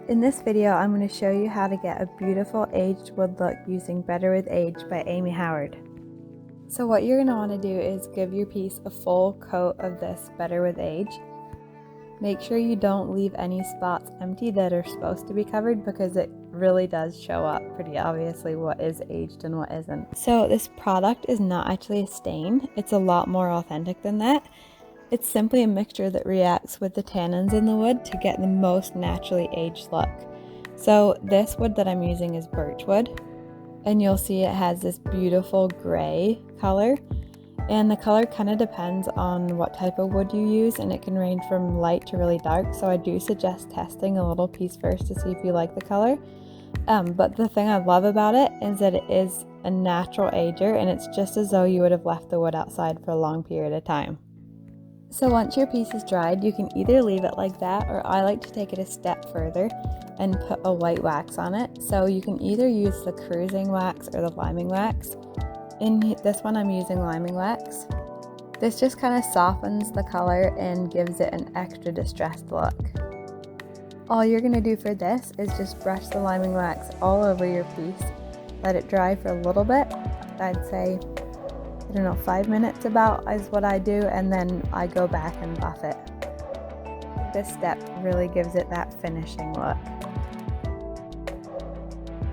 In this video, I'm going to show you how to get a beautiful aged wood look using Better with Age by Amy Howard. So what you're going to want to do is give your piece a full coat of this Better with Age. Make sure you don't leave any spots empty that are supposed to be covered, because it really does show up pretty obviously what is aged and what isn't. So this product is not actually a stain, it's a lot more authentic than that. It's simply a mixture that reacts with the tannins in the wood to get the most naturally aged look. So this wood that I'm using is birch wood, and you'll see it has this beautiful gray color, and the color kind of depends on what type of wood you use, and it can range from light to really dark, so I do suggest testing a little piece first to see if you like the color. But the thing I love about it is that it is a natural ager, and it's just as though you would have left the wood outside for a long period of time. So once your piece is dried, you can either leave it like that, or I like to take it a step further and put a white wax on it. So you can either use the cruising wax or the liming wax. In this one I'm using liming wax. This just kind of softens the color and gives it an extra distressed look. All you're going to do for this is just brush the liming wax all over your piece. Let it dry for a little bit. I'd say 5 minutes about is what I do, and then I go back and buff it. This step really gives it that finishing look.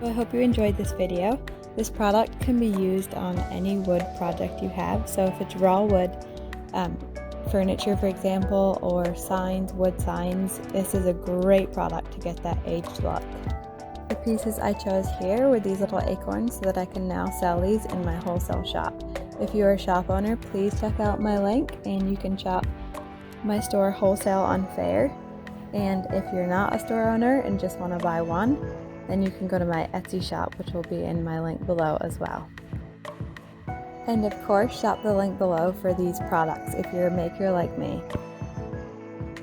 So I hope you enjoyed this video. This product can be used on any wood project you have, so if it's raw wood, furniture for example, or signs, wood signs, this is a great product to get that aged look. The pieces I chose here were these little acorns so that I can now sell these in my wholesale shop. If you're a shop owner, please check out my link and you can shop my store wholesale on Fair. And if you're not a store owner and just want to buy one, then you can go to my Etsy shop, which will be in my link below as well. And of course, shop the link below for these products if you're a maker like me.